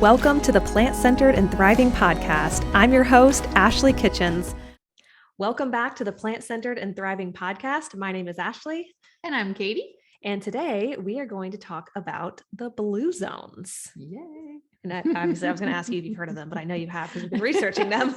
Welcome to the Plant-Centered and Thriving Podcast. I'm your host, Ashley Kitchens. Welcome back to the Plant-Centered and Thriving Podcast. My name is Ashley. And I'm Katie. And today we are going to talk about the blue zones. Yay. And obviously I was going to ask you if you've heard of them, but I know you have because we've been researching them.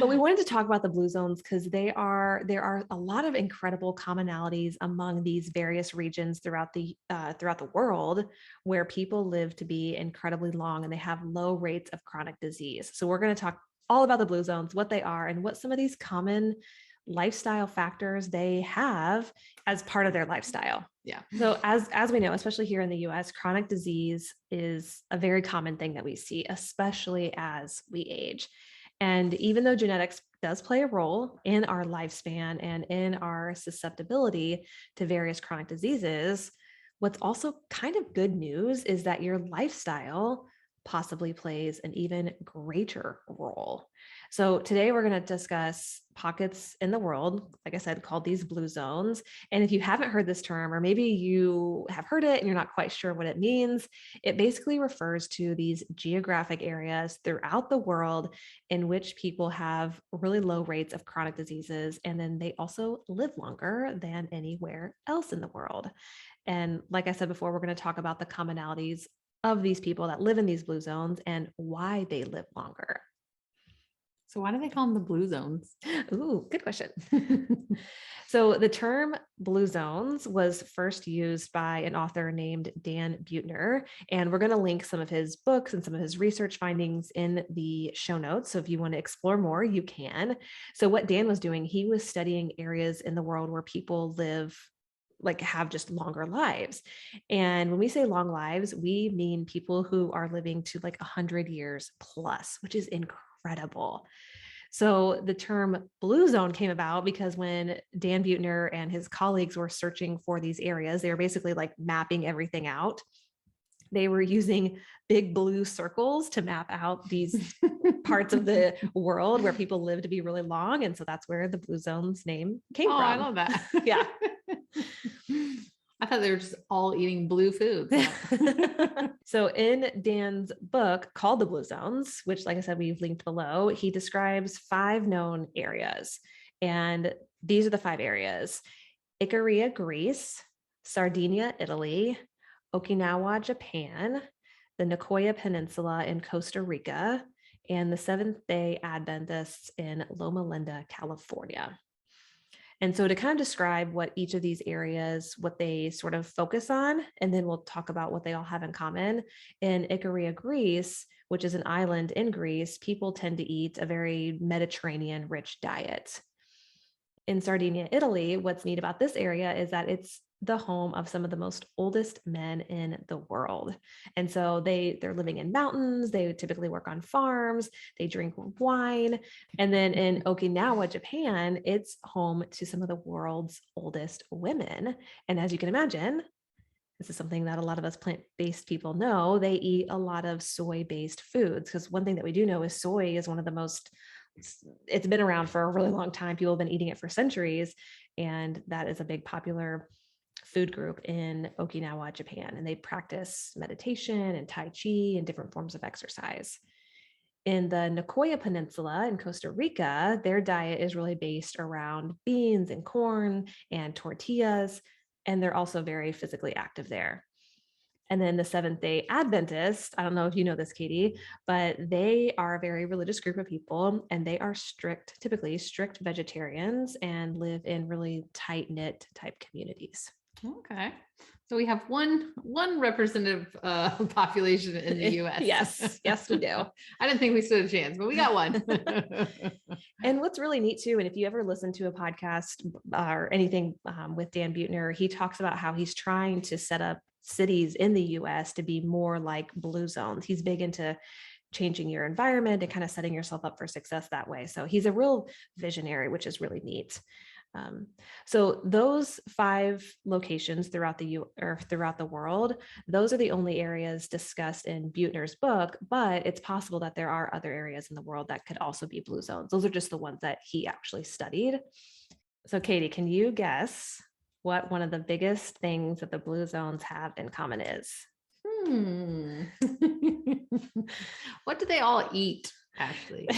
But we wanted to talk about the blue zones because there are a lot of incredible commonalities among these various regions throughout the world where people live to be incredibly long and they have low rates of chronic disease. So we're going to talk all about the blue zones, what they are, and what some of these common lifestyle factors they have as part of their lifestyle. Yeah. So as we know, especially here in the US, chronic disease is a very common thing that we see, especially as we age. And even though genetics does play a role in our lifespan and in our susceptibility to various chronic diseases, what's also kind of good news is that your lifestyle possibly plays an even greater role. So today we're going to discuss pockets in the world, like I said, called these blue zones. And if you haven't heard this term, or maybe you have heard it and you're not quite sure what it means, it basically refers to these geographic areas throughout the world in which people have really low rates of chronic diseases. And then they also live longer than anywhere else in the world. And like I said before, we're going to talk about the commonalities of these people that live in these blue zones and why they live longer. So why do they call them the blue zones? Ooh, good question. So the term blue zones was first used by an author named Dan Buettner, and we're going to link some of his books and some of his research findings in the show notes. So if you want to explore more, you can. So what Dan was doing, he was studying areas in the world where people have just longer lives. And when we say long lives, we mean people who are living to 100 years plus, which is incredible. So the term blue zone came about because when Dan Buettner and his colleagues were searching for these areas, they were basically mapping everything out. They were using big blue circles to map out these parts of the world where people live to be really long. And so that's where the blue zones name came from. I love that. Yeah. I thought they were just all eating blue foods. So in Dan's book called The Blue Zones, which, like I said, we've linked below, he describes 5 known areas. And these are the 5 areas: Icaria, Greece; Sardinia, Italy; Okinawa, Japan; the Nicoya Peninsula in Costa Rica; and the Seventh-day Adventists in Loma Linda, California. And so to kind of describe what each of these areas, what they sort of focus on, and then we'll talk about what they all have in common. In Icaria, Greece, which is an island in Greece, people tend to eat a very Mediterranean rich diet. In Sardinia, Italy, what's neat about this area is that it's the home of some of the most oldest men in the world. And so they're living in mountains, they typically work on farms, they drink wine. And then in Okinawa, Japan, it's home to some of the world's oldest women. And as you can imagine, this is something that a lot of us plant-based people know, they eat a lot of soy-based foods, because one thing that we do know is soy is one of the most, it's been around for a really long time. People have been eating it for centuries. And that is a big popular food group in Okinawa, Japan, and they practice meditation and Tai Chi and different forms of exercise. In the Nicoya Peninsula in Costa Rica, their diet is really based around beans and corn and tortillas, and they're also very physically active there. And then the Seventh-day Adventists, I don't know if you know this, Katie, but they are a very religious group of people, and they are typically strict vegetarians, and live in really tight-knit type communities. Okay. So we have one representative population in the US. Yes, we do. I didn't think we stood a chance, but we got one. And what's really neat too, and if you ever listen to a podcast or anything with Dan Buettner, he talks about how he's trying to set up cities in the US to be more like blue zones. He's big into changing your environment and kind of setting yourself up for success that way. So he's a real visionary, which is really neat. So those 5 locations throughout the world, those are the only areas discussed in Buettner's book, but it's possible that there are other areas in the world that could also be blue zones. Those are just the ones that he actually studied. So Katie, can you guess what one of the biggest things that the blue zones have in common is? What do they all eat, Ashley?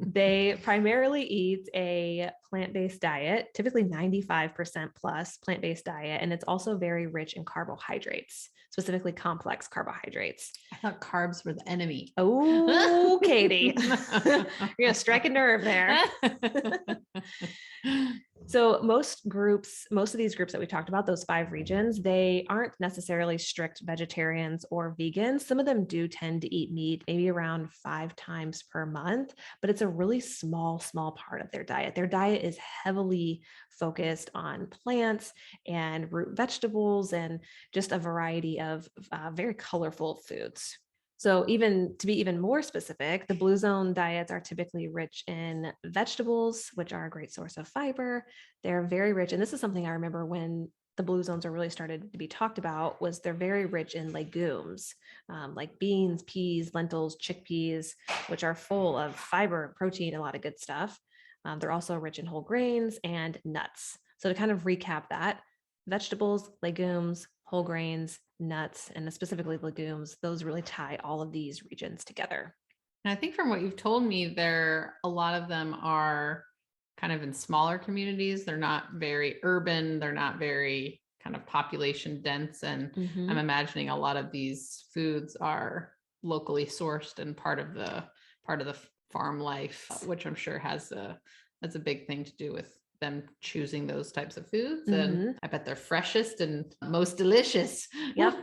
They primarily eat a plant-based diet, typically 95% plus plant-based diet, and it's also very rich in carbohydrates, specifically complex carbohydrates. I thought carbs were the enemy. Oh, Katie, you're gonna strike a nerve there. So most of these groups that we talked about, those 5 regions, they aren't necessarily strict vegetarians or vegans. Some of them do tend to eat meat, maybe around 5 times per month, but it's a really small part of their diet. Their diet is heavily focused on plants and root vegetables and just a variety of very colorful foods. So even to be even more specific, the blue zone diets are typically rich in vegetables, which are a great source of fiber. They're very rich. And this is something I remember when the blue zones are really started to be talked about, was they're very rich in legumes, like beans, peas, lentils, chickpeas, which are full of fiber, protein, a lot of good stuff. They're also rich in whole grains and nuts. So to kind of recap that, vegetables, legumes, whole grains, nuts, and specifically legumes, those really tie all of these regions together. And I think from what you've told me, a lot of them are kind of in smaller communities. They're not very urban. They're not very kind of population dense. And I'm imagining a lot of these foods are locally sourced and part of the farm life, which I'm sure has a big thing to do with them choosing those types of foods. And I bet they're freshest and most delicious. Yep.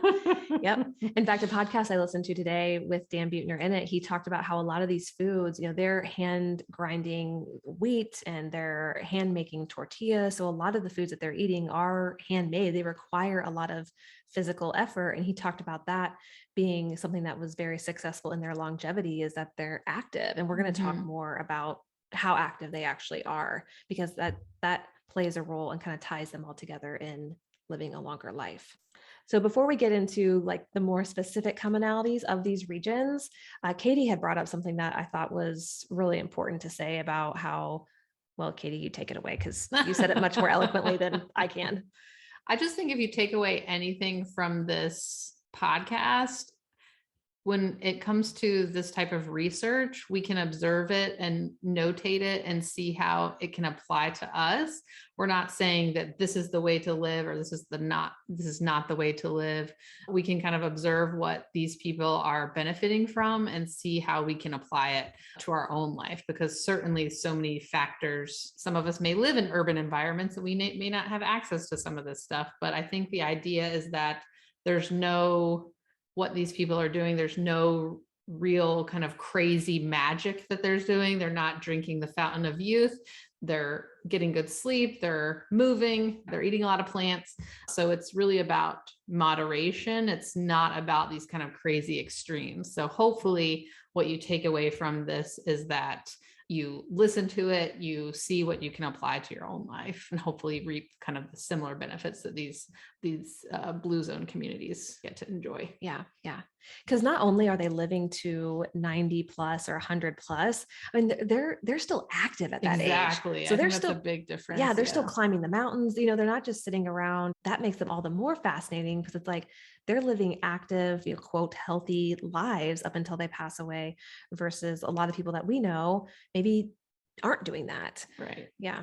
In fact, a podcast I listened to today with Dan Buettner in it, he talked about how a lot of these foods, they're hand grinding wheat and they're hand making tortillas. So a lot of the foods that they're eating are handmade. They require a lot of physical effort. And he talked about that being something that was very successful in their longevity, is that they're active. And we're going to talk more about how active they actually are, because that plays a role and kind of ties them all together in living a longer life. So before we get into like the more specific commonalities of these regions, Katie had brought up something that I thought was really important to say about how, well, Katie, you take it away because you said it much more eloquently than I can. I just think if you take away anything from this podcast, when it comes to this type of research, we can observe it and notate it and see how it can apply to us. We're not saying that this is the way to live or this is not the way to live. We can kind of observe what these people are benefiting from and see how we can apply it to our own life, because certainly so many factors, some of us may live in urban environments and we may not have access to some of this stuff. But I think the idea is that what these people are doing, there's no real kind of crazy magic that they're doing. They're not drinking the fountain of youth. They're getting good sleep. They're moving. They're eating a lot of plants. So it's really about moderation. It's not about these kind of crazy extremes. So hopefully what you take away from this is that you listen to it, you see what you can apply to your own life, and hopefully reap kind of the similar benefits that these blue zone communities get to enjoy. Yeah. Because not only are they living to 90 plus or 100 plus, I mean, they're still active at that age. Exactly. So they're still a big difference. Yeah, they're still climbing the mountains. They're not just sitting around. That makes them all the more fascinating, because it's like they're living active, quote, healthy lives up until they pass away, versus a lot of people that we know maybe aren't doing that. Right. Yeah.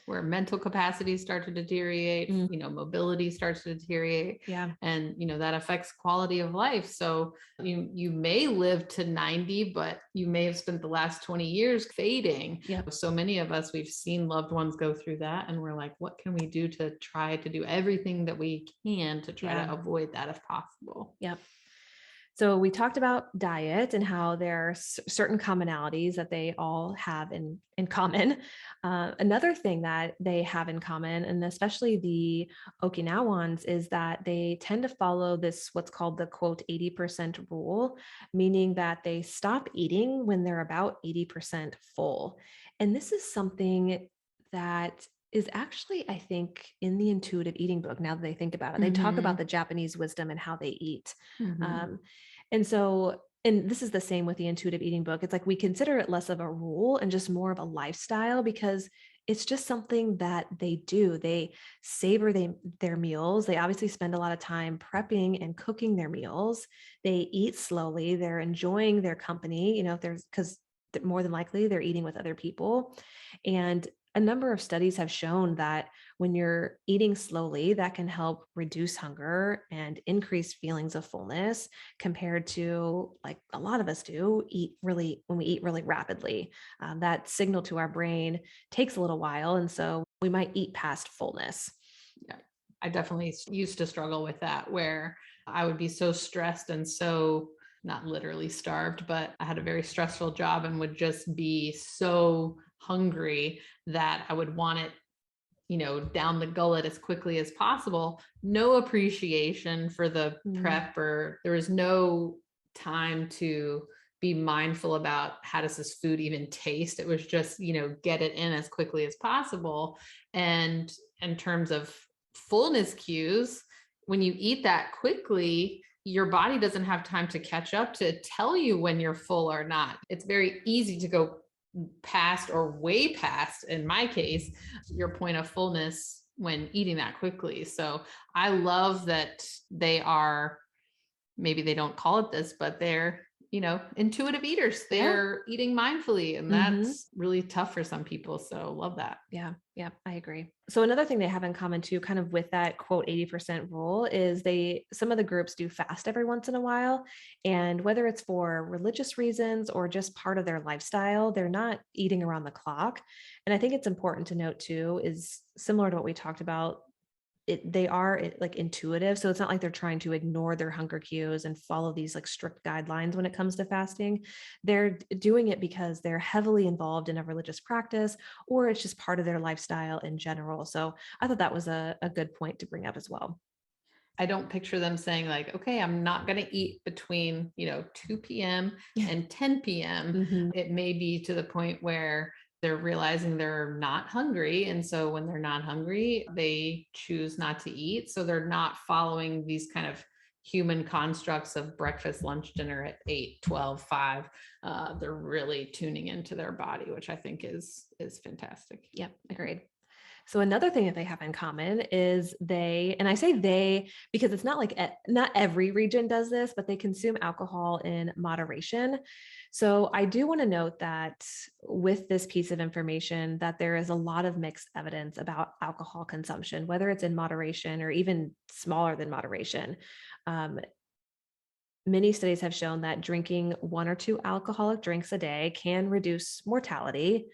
Where mental capacity starts to deteriorate, mobility starts to deteriorate. Yeah. And, that affects quality of life. So you may live to 90, but you may have spent the last 20 years fading. Yeah. So many of us, we've seen loved ones go through that. And we're like, what can we do to try to do everything that we can to try to avoid that if possible? Yep. So we talked about diet and how there are certain commonalities that they all have in common. Another thing that they have in common, and especially the Okinawans, is that they tend to follow this, what's called the quote 80% rule, meaning that they stop eating when they're about 80% full. And this is something that is actually, I think, in the intuitive eating book. Now that they think about it, they talk about the Japanese wisdom and how they eat. And this is the same with the intuitive eating book. It's like we consider it less of a rule and just more of a lifestyle, because It's just something that they do. They savor their meals. They obviously spend a lot of time prepping and cooking their meals. They eat slowly. They're enjoying their company, if there's, because more than likely they're eating with other people. And a number of studies have shown that when you're eating slowly, that can help reduce hunger and increase feelings of fullness compared to, like a lot of us do, when we eat really rapidly. That signal to our brain takes a little while. And so we might eat past fullness. Yeah. I definitely used to struggle with that, where I would be so stressed and so, not literally starved, but I had a very stressful job and would just be so hungry that I would want it, down the gullet as quickly as possible. No appreciation for the prep, or there was no time to be mindful about how does this food even taste. It was just, get it in as quickly as possible. And in terms of fullness cues, when you eat that quickly, your body doesn't have time to catch up to tell you when you're full or not. It's very easy to go past, or way past, in my case, your point of fullness when eating that quickly. So I love that they are, maybe they don't call it this, but they're, intuitive eaters. They're eating mindfully, and that's really tough for some people. So love that. Yeah. Yeah, I agree. So another thing they have in common too, kind of with that quote 80% rule, is some of the groups do fast every once in a while. And whether it's for religious reasons or just part of their lifestyle, they're not eating around the clock. And I think it's important to note too, is similar to what we talked about, they are like intuitive. So it's not like they're trying to ignore their hunger cues and follow these like strict guidelines when it comes to fasting. They're doing it because they're heavily involved in a religious practice, or it's just part of their lifestyle in general. So I thought that was a good point to bring up as well. I don't picture them saying like, okay, I'm not going to eat between, 2 p.m. and 10 p.m. It may be to the point where they're realizing they're not hungry. And so when they're not hungry, they choose not to eat. So they're not following these kind of human constructs of breakfast, lunch, dinner at 8, 12, 5. They're really tuning into their body, which I think is fantastic. Yep, agreed. So another thing that they have in common is and I say they because it's not like not every region does this, but they consume alcohol in moderation. So I do want to note that with this piece of information, that there is a lot of mixed evidence about alcohol consumption, whether it's in moderation or even smaller than moderation. Many studies have shown that drinking 1 or 2 alcoholic drinks a day can reduce mortality.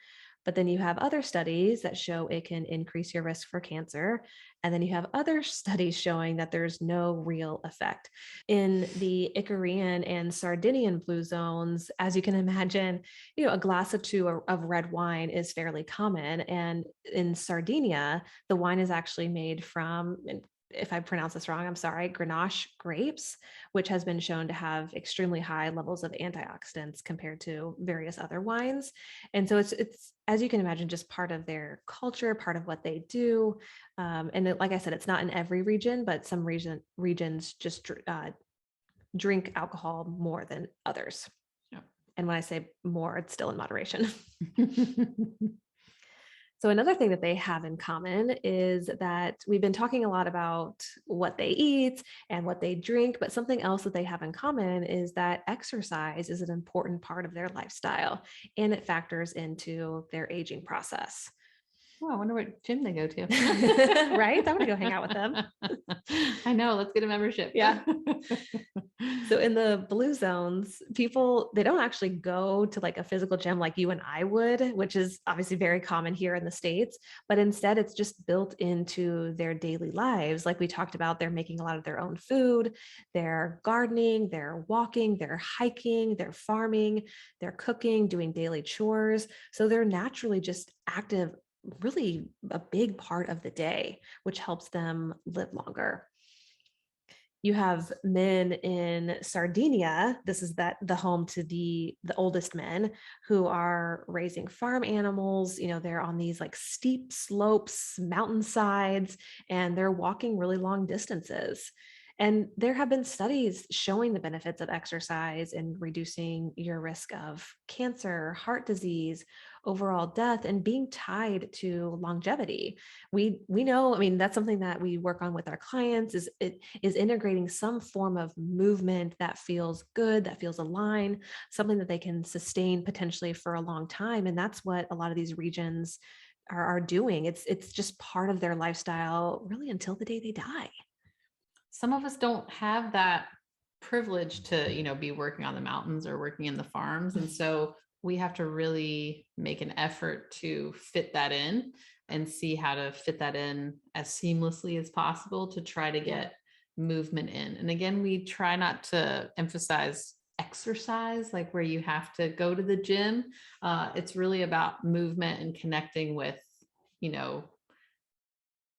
But then you have other studies that show it can increase your risk for cancer. And then you have other studies showing that there's no real effect. In the Icarian and Sardinian blue zones, as you can imagine, a glass of 2 of red wine is fairly common. And in Sardinia, the wine is actually made from, and if I pronounce this wrong, I'm sorry, Grenache grapes, which has been shown to have extremely high levels of antioxidants compared to various other wines. And so it's as you can imagine, just part of their culture, part of what they do. Like I said, it's not in every region, but some regions just drink alcohol more than others. Yeah. And when I say more, it's still in moderation. So another thing that they have in common is that we've been talking a lot about what they eat and what they drink, but something else that they have in common is that exercise is an important part of their lifestyle, and it factors into their aging process. Oh, I wonder what gym they go to. Right? I want to go hang out with them. I know. Let's get a membership. Yeah. So in the blue zones, people, they don't actually go to like a physical gym like you and I would, which is obviously very common here in the States, but instead it's just built into their daily lives. Like we talked about, they're making a lot of their own food, they're gardening, they're walking, they're hiking, they're farming, they're cooking, doing daily chores. So they're naturally just active, really a big part of the day, which helps them live longer. You have men in Sardinia. This is the home to the oldest men who are raising farm animals. They're on these like steep slopes, mountainsides, and they're walking really long distances. And there have been studies showing the benefits of exercise in reducing your risk of cancer, heart disease, overall death, and being tied to longevity. We know, I mean, that's something that we work on with our clients is integrating some form of movement that feels good, that feels aligned, something that they can sustain potentially for a long time. And that's what a lot of these regions are doing. It's just part of their lifestyle really until the day they die. Some of us don't have that privilege to, be working on the mountains or working in the farms. And so we have to really make an effort to fit that in and see how to fit that in as seamlessly as possible to try to get movement in. And again, we try not to emphasize exercise, like where you have to go to the gym. It's really about movement and connecting with, you know,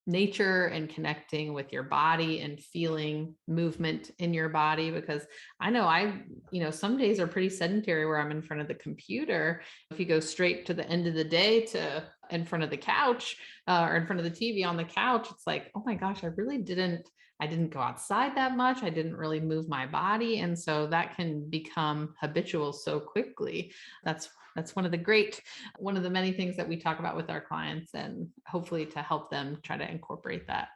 nature and connecting with your body and feeling movement in your body. Because I know some days are pretty sedentary where I'm in front of the computer. If you go straight to the end of the day to in front of the couch or in front of the TV on the couch, it's like, oh my gosh, I didn't go outside that much. I didn't really move my body. And so that can become habitual so quickly. That's one of the many things that we talk about with our clients, and hopefully to help them try to incorporate that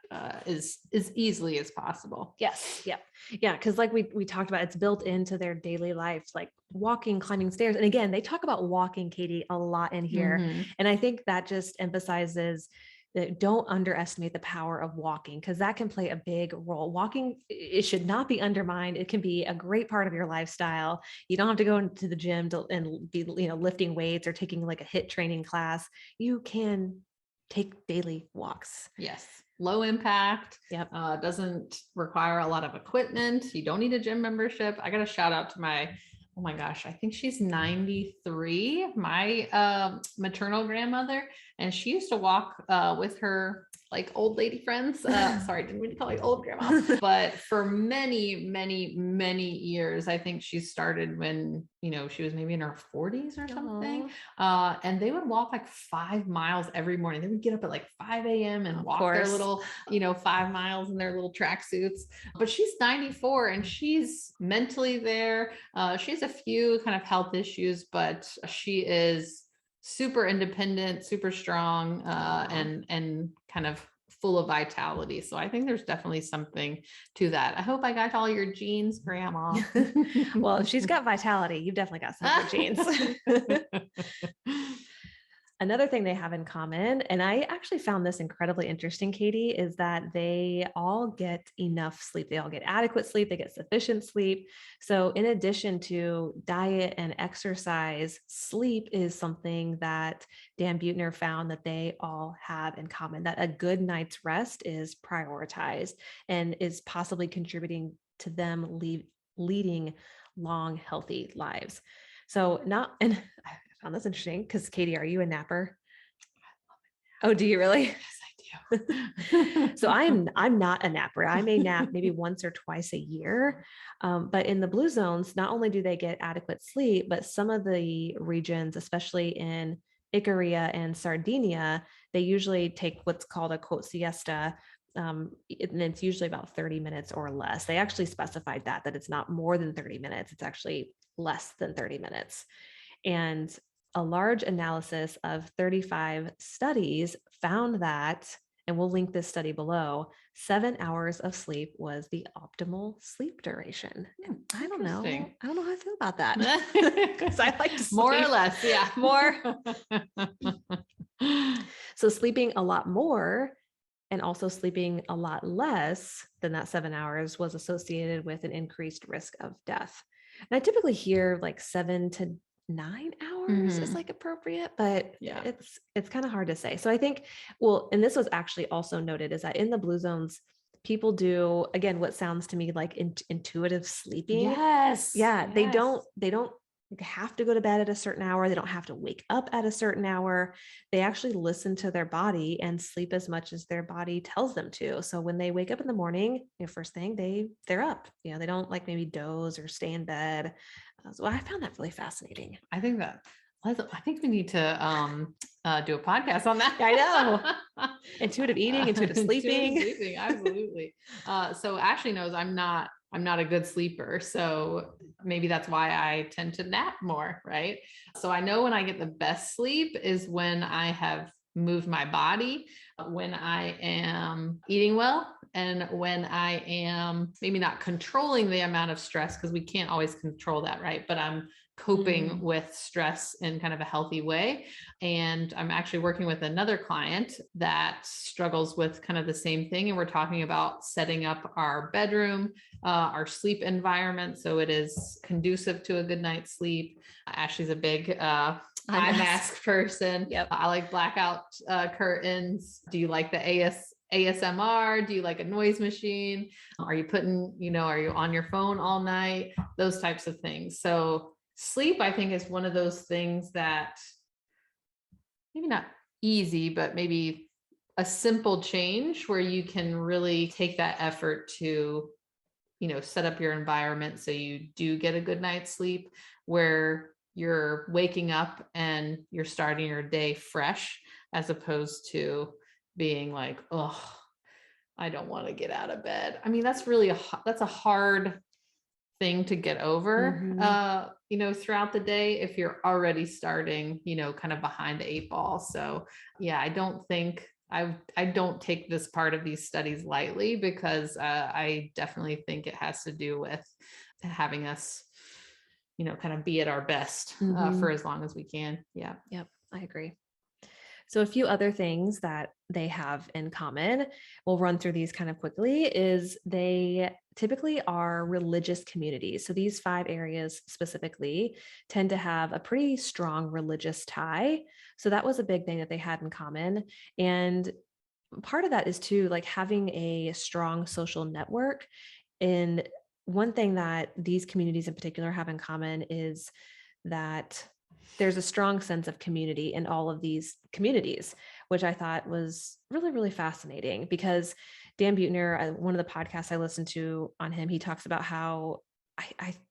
as easily as possible. Yes. Yeah. Yeah. Because like we talked about, it's built into their daily life, like walking, climbing stairs. And again, they talk about walking, Katie, a lot in here. Mm-hmm. And I think that just emphasizes that don't underestimate the power of walking, because that can play a big role. Walking, it should not be undermined. It can be a great part of your lifestyle. You don't have to go into the gym and be, lifting weights or taking like a HIIT training class. You can take daily walks. Yes. Low impact. Yep. Doesn't require a lot of equipment. You don't need a gym membership. I got to shout out to oh my gosh, I think she's 93, my maternal grandmother. And she used to walk with her like old lady friends. Sorry, didn't mean to call you old grandma. But for many, many, many years, I think she started when, she was maybe in her 40s or something. And they would walk like 5 miles every morning. They would get up at like 5 a.m. and walk their little, 5 miles in their little tracksuits. But she's 94 and she's mentally there. She has a few kind of health issues, but she is super independent, super strong, and kind of full of vitality. So I think there's definitely something to that. I hope I got all your genes, Grandma. Well, if she's got vitality, you've definitely got some good genes. Another thing they have in common, and I actually found this incredibly interesting, Katie, is that they all get enough sleep. They all get adequate sleep. They get sufficient sleep. So in addition to diet and exercise, sleep is something that Dan Buettner found that they all have in common, that a good night's rest is prioritized and is possibly contributing to them leading long, healthy lives. So and I found this interesting because Katie, are you a napper? Oh, do you really? Yes, I do. So I'm not a napper. I may nap maybe once or twice a year. But in the blue zones, not only do they get adequate sleep, but some of the regions, especially in Icaria and Sardinia, they usually take what's called a quote siesta. And it's usually about 30 minutes or less. They actually specified that it's not more than 30 minutes. It's actually less than 30 minutes. And a large analysis of 35 studies found that, and we'll link this study below, 7 hours of sleep was the optimal sleep duration. I don't know how I feel about that. Because I like to sleep. More or less, yeah. More. So sleeping a lot more and also sleeping a lot less than that 7 hours was associated with an increased risk of death. And I typically hear like 7 to 9 hours is like appropriate, but yeah, it's kind of hard to say. So I think, and this was actually also noted, is that in the blue zones, people do, again, what sounds to me like intuitive sleeping. Yes. Yeah. Yes. They don't have to go to bed at a certain hour. They don't have to wake up at a certain hour. They actually listen to their body and sleep as much as their body tells them to. So when they wake up in the morning, first thing they're up, they don't like maybe doze or stay in bed. So I found that really fascinating. I think that I think we need to do a podcast on that. I know. Intuitive eating, intuitive sleeping. Absolutely. So Ashley knows I'm not a good sleeper. So maybe that's why I tend to nap more, right? So I know when I get the best sleep is when I have moved my body, when I am eating well, and when I am maybe not controlling the amount of stress, because we can't always control that, right? But I'm coping with stress in kind of a healthy way. And I'm actually working with another client that struggles with kind of the same thing. And we're talking about setting up our bedroom, our sleep environment, so it is conducive to a good night's sleep. Ashley's a big eye mask person. Yep. I like blackout curtains. Do you like the ASMR? Do you like a noise machine? Are you are you on your phone all night? Those types of things. So sleep, I think, is one of those things that maybe not easy, but maybe a simple change where you can really take that effort to, set up your environment so you do get a good night's sleep, where you're waking up and you're starting your day fresh, as opposed to being like, oh, I don't want to get out of bed. I mean, that's a hard thing to get over, throughout the day if you're already starting, kind of behind the eight ball. So yeah, I don't take this part of these studies lightly, because I definitely think it has to do with having us, kind of be at our best for as long as we can. Yeah. Yep. I agree. So a few other things that they have in common, we'll run through these kind of quickly, is they typically are religious communities. So these 5 areas specifically tend to have a pretty strong religious tie. So that was a big thing that they had in common. And part of that is too, like having a strong social network. And one thing that these communities in particular have in common is that there's a strong sense of community in all of these communities, which I thought was really, really fascinating, because Dan Buettner, one of the podcasts I listened to on him, he talks about how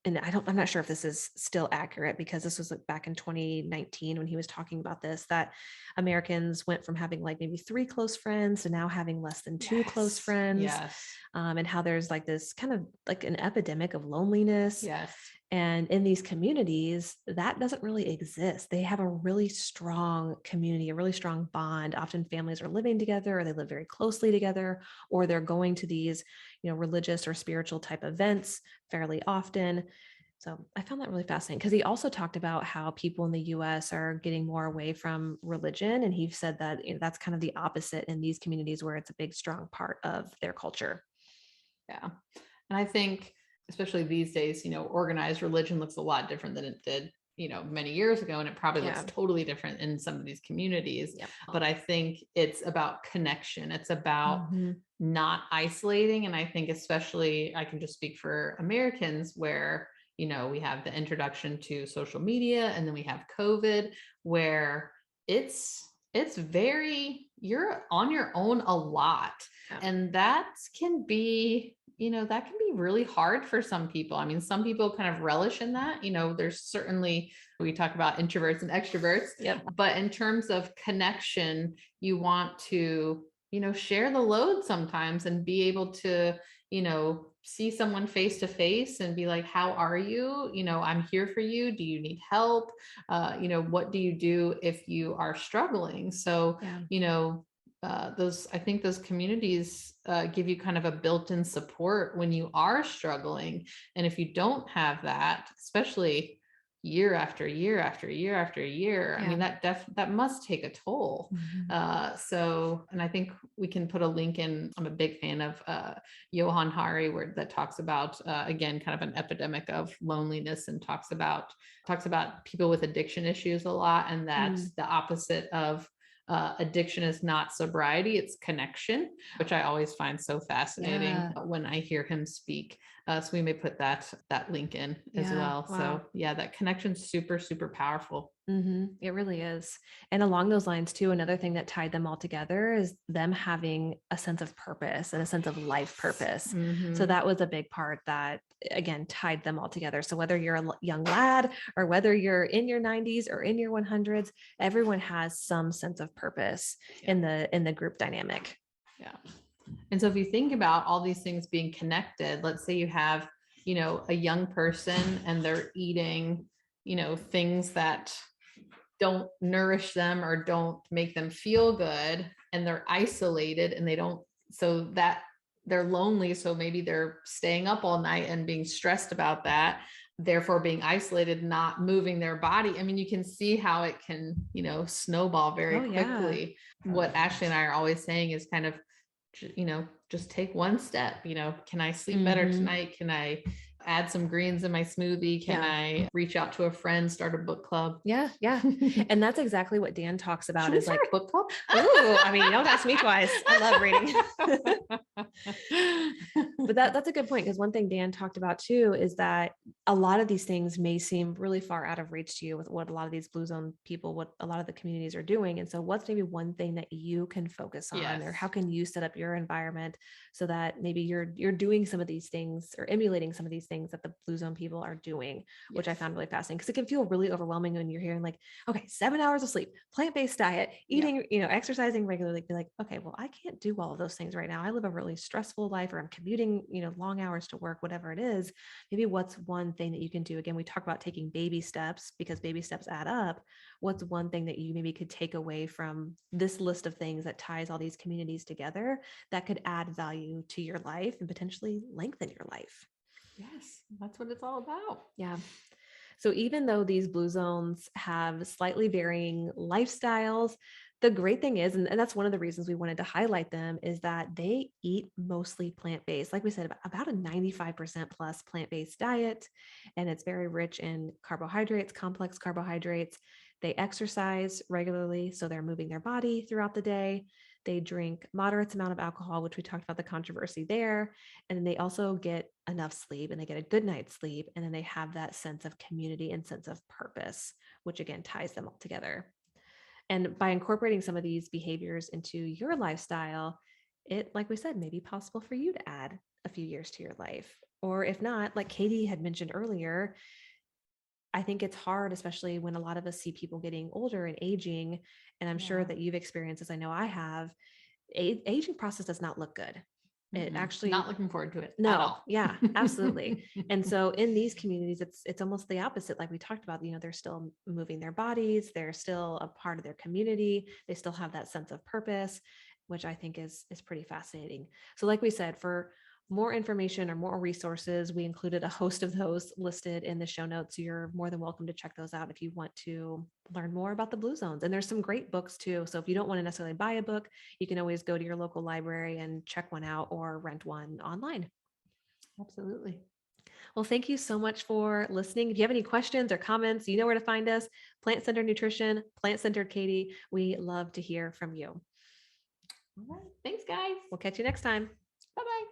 I'm not sure if this is still accurate, because this was like back in 2019 when he was talking about this, that Americans went from having like maybe 3 close friends to now having less than 2 close friends. Yes. And how there's like this kind of like an epidemic of loneliness. Yes. And in these communities, that doesn't really exist. They have a really strong community, a really strong bond. Often families are living together, or they live very closely together, or they're going to these, religious or spiritual type events fairly often. So I found that really fascinating, because he also talked about how people in the US are getting more away from religion. And he said that that's kind of the opposite in these communities, where it's a big, strong part of their culture. Yeah. And I think, especially these days, organized religion looks a lot different than it did, many years ago. And it probably looks totally different in some of these communities. Yep. But I think it's about connection. It's about not isolating. And I think especially, I can just speak for Americans, where, we have the introduction to social media, and then we have COVID, where it's very, you're on your own a lot. Yeah. And that can be, really hard for some people. I mean, some people kind of relish in that. There's certainly, we talk about introverts and extroverts. Yep. But in terms of connection, you want to, share the load sometimes, and be able to, see someone face to face and be like, how are you? I'm here for you. Do you need help? What do you do if you are struggling? So, I think those communities give you kind of a built-in support when you are struggling. And if you don't have that, especially year after year after year after year, I mean, that must take a toll. And I think we can put a link in. I'm a big fan of Johann Hari, that talks about, again, kind of an epidemic of loneliness, and talks about people with addiction issues a lot. And that's the opposite of addiction is not sobriety, it's connection, which I always find so fascinating when I hear him speak. So we may put that link in as well. Wow. So that connection's super, super powerful. It really is. And along those lines too, another thing that tied them all together is them having a sense of purpose and a sense of life purpose. So that was a big part that, again, tied them all together. So whether you're a young lad or whether you're in your 90s or in your 100s, everyone has some sense of purpose in the group dynamic. Yeah. And so if you think about all these things being connected, let's say you have, a young person and they're eating, things that don't nourish them or don't make them feel good, and they're isolated and so that they're lonely. So maybe they're staying up all night and being stressed about that, therefore being isolated, not moving their body. I mean, you can see how it can, snowball very quickly. What Ashley and I are always saying is kind of, just take one step. Can I sleep better tonight? Can I add some greens in my smoothie? Can I reach out to a friend, start a book club? Yeah. And that's exactly what Dan talks about. Should is we start a book club? Ooh, I mean, don't ask me twice. I love reading. But that's a good point, because one thing Dan talked about too is that a lot of these things may seem really far out of reach to you with what a lot of these blue zone people, what a lot of the communities are doing. And so what's maybe one thing that you can focus on, or how can you set up your environment so that maybe you're doing some of these things or emulating some of these things that the blue zone people are doing, which I found really fascinating, because it can feel really overwhelming when you're hearing like, okay, 7 hours of sleep, plant-based diet, eating, exercising regularly. Be like, okay, well, I can't do all of those things right now. I live a really stressful life, or I'm commuting, long hours to work, whatever it is. Maybe what's one thing that you can do? Again, we talk about taking baby steps because baby steps add up. What's one thing that you maybe could take away from this list of things that ties all these communities together that could add value to your life and potentially lengthen your life? Yes, that's what it's all about. Yeah. So even though these blue zones have slightly varying lifestyles, the great thing is, and that's one of the reasons we wanted to highlight them, is that they eat mostly plant-based. Like we said, about a 95% plus plant-based diet, and it's very rich in carbohydrates, complex carbohydrates. They exercise regularly, so they're moving their body throughout the day. They drink moderate amount of alcohol, which we talked about the controversy there. And then they also get enough sleep, and they get a good night's sleep. And then they have that sense of community and sense of purpose, which again ties them all together. And by incorporating some of these behaviors into your lifestyle, it, like we said, may be possible for you to add a few years to your life. Or if not, like Katie had mentioned earlier, I think it's hard, especially when a lot of us see people getting older and aging. And I'm sure that you've experienced, as I know I have, aging process does not look good. It actually, not looking forward to it. No. At all. Yeah, absolutely. And so in these communities, it's almost the opposite. Like we talked about, they're still moving their bodies. They're still a part of their community. They still have that sense of purpose, which I think is pretty fascinating. So like we said, for more information or more resources, we included a host of those listed in the show notes. You're more than welcome to check those out if you want to learn more about the blue zones. And there's some great books too. So if you don't want to necessarily buy a book, you can always go to your local library and check one out or rent one online. Absolutely. Well, thank you so much for listening. If you have any questions or comments, you know where to find us. Plant Centered Nutrition, Plant Centered Katie. We love to hear from you. All right. Thanks, guys. We'll catch you next time. Bye-bye.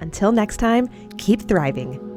Until next time, keep thriving.